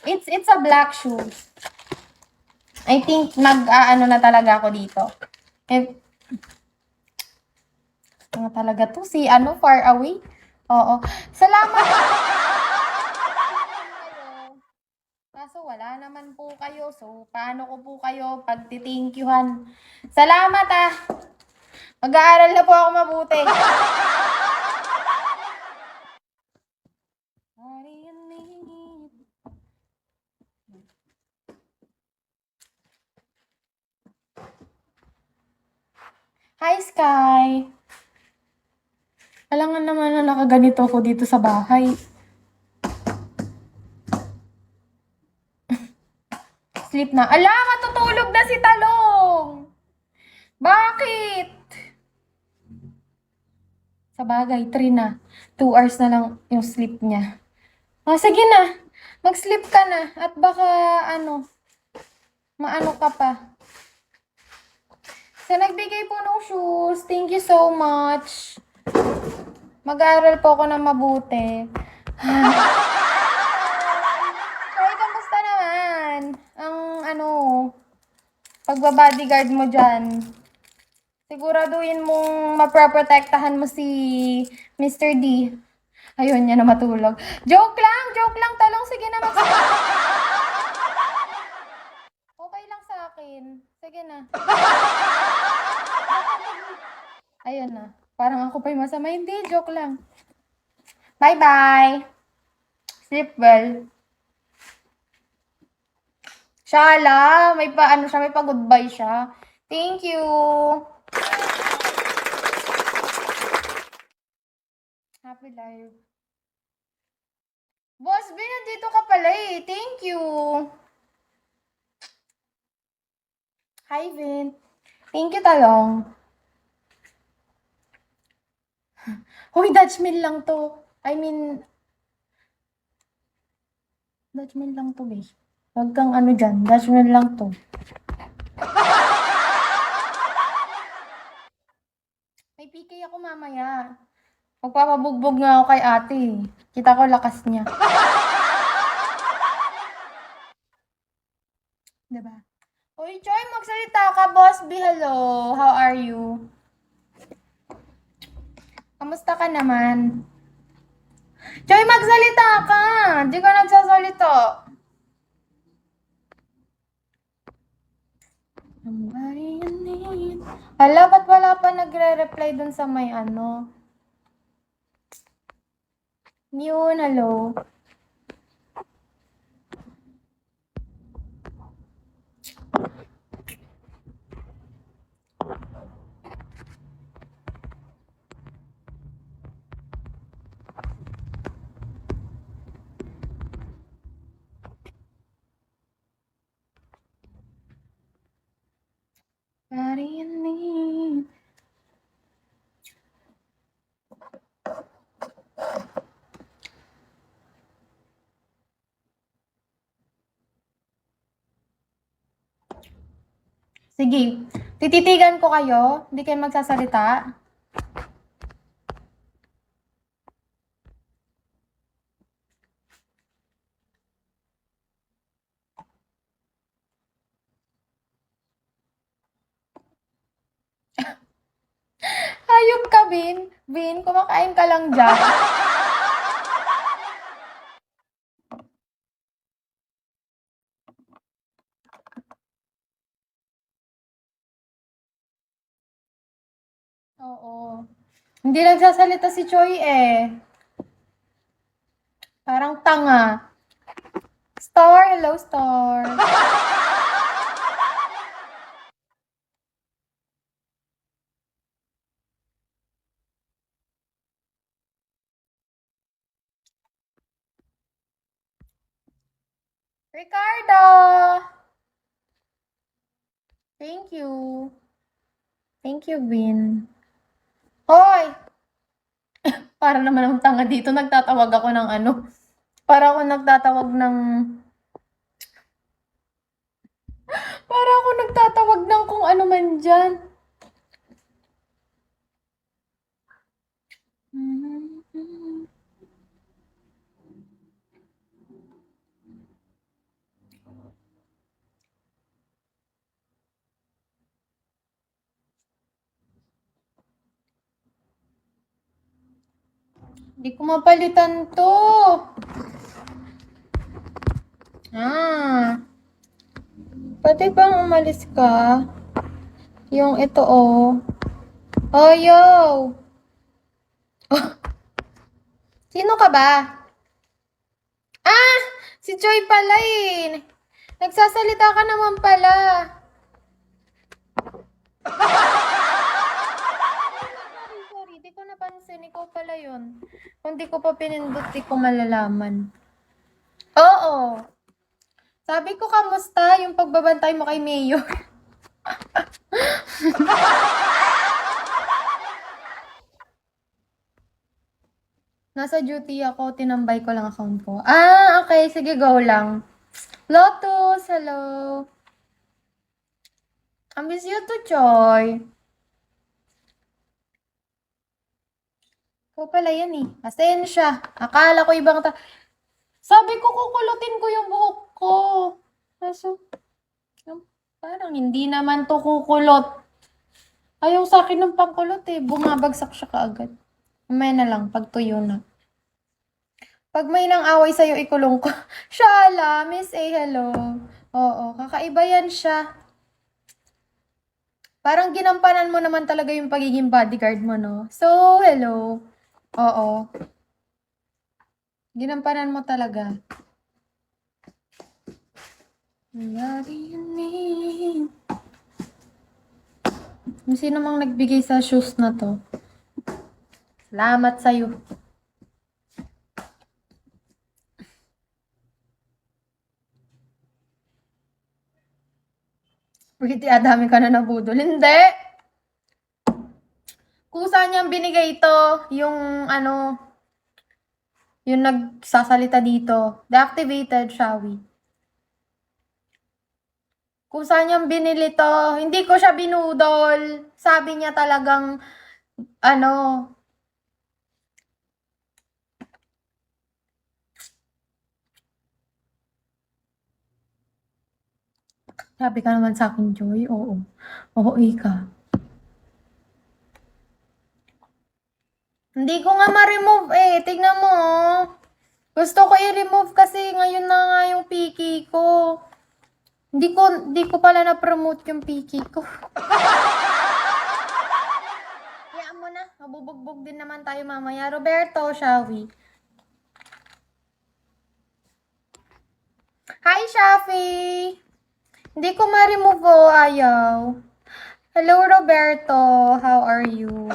It's a black shoe. I think ano na talaga ako dito. Ano talaga to? Si ano, far away? Oo. Salamat. Kaso wala naman po kayo. So, paano ko po kayo pagtitinkyuhan? Salamat ah. Mag-aaral na po ako mabuti. Hi, Sky. Alam nga naman na nakaganito ko dito sa bahay. Sleep na. Ala, matutulog na si Talong. Bakit? Sa bagay, 3 na. 2 hours na lang yung sleep niya. Oh, sige na. Mag-sleep ka na. At baka, maano ka pa. Sa nagbigay po ng shoes, thank you so much. Mag-aaral po ako ng mabuti. Hoy, kamusta naman? Ang pagbabodyguard mo dyan. Siguraduhin mong maproprotektahan mo si Mr. D. Ayun niya na matulog. Joke lang, Talong. Sige na, okay lang sa akin. Sige na. Ayun na. Parang ako pa yung masama. Hindi, joke lang. Bye-bye. Sleep well. Shala, may pa-goodbye siya. Thank you. Happy life. Boss B, nandito ka pala eh. Thank you. Hi, Vin. Thank you, Talong. Hoy, Dutch meal lang to. Dutch meal lang to, babe. Huwag kang dyan. Dutch meal lang to. May PK ako mamaya. Magpapabugbog nga ako kay ate. Kita ko lakas niya. Diba? Uy, Choy, magsalita ka, Boss B. Hello. How are you? Kamusta ka naman? Choy, magsalita ka. Hindi ka nagsasalita. Hala, ba't wala pa nagre-reply dun sa may Yun, hello. Marianin. Sige, tititigan ko kayo. Hindi kayo magsasalita. Hayop ka, Vin. Vin, kumakain ka lang dyan. Oo. Hindi nagsasalita si Choi eh. Parang tanga. Star, hello, Star. Ricardo! Thank you. Thank you, Vin. Hoy! Para naman ang tanga dito. Nagtatawag ako ng Para ako nagtatawag ng... Para ako nagtatawag ng kung ano man dyan. Hindi ko mapalitan to. Ah. Pwede bang umalis ka? Yung ito, oh. Oh, yo! Sino ka ba? Ah! Si Joy pala eh. Nagsasalita ka naman pala. Sorry. Di ko napansin. Ikaw pala yun. Kung di ko pa pinindot, di ko malalaman. Oo. Sabi ko, kamusta yung pagbabantay mo kay Mayor? Nasa duty ako, tinambay ko lang account ko. Ah, okay. Sige, go lang. Lotus, hello. I miss you too, Joy. Ikaw pala yan eh. Pasensya. Akala ko ibang Sabi ko, kukulutin ko yung buhok ko. Kaso, parang hindi naman to kukulot. Ayaw sa akin ng pangkulot eh. Bumabagsak siya kaagad. Umaya na lang, pag tuyo na. Pag may nang away sa'yo, ikulong ko. Shala, Miss A, hello. Oo, kakaiba yan siya. Parang ginampanan mo naman talaga yung pagiging bodyguard mo, no? So, hello. Oo. Ginampanan mo talaga. Sino mang nagbigay sa shoes na to? Salamat sa'yo. Pretty, dami ka na nabudol. Hindi! Kusa niyang binigay ito, yung ano, yung nagsasalita dito. Deactivated, Shawi. Kusa niyang binili to. Hindi ko siya binudol. Sabi niya talagang, ano, sabi ka naman sa akin, Joy. Oo. Oo, ka. Hindi ko nga ma-remove eh. Tignan mo. Gusto ko i-remove kasi ngayon na nga yung piki ko. Hindi ko pala na-promote yung piki ko. Hayaan mo na. Mabubugbog din naman tayo mamaya. Roberto, shall we? Hi, Shafi! Hindi ko ma-remove oh. Ayaw. Hello, Roberto. How are you?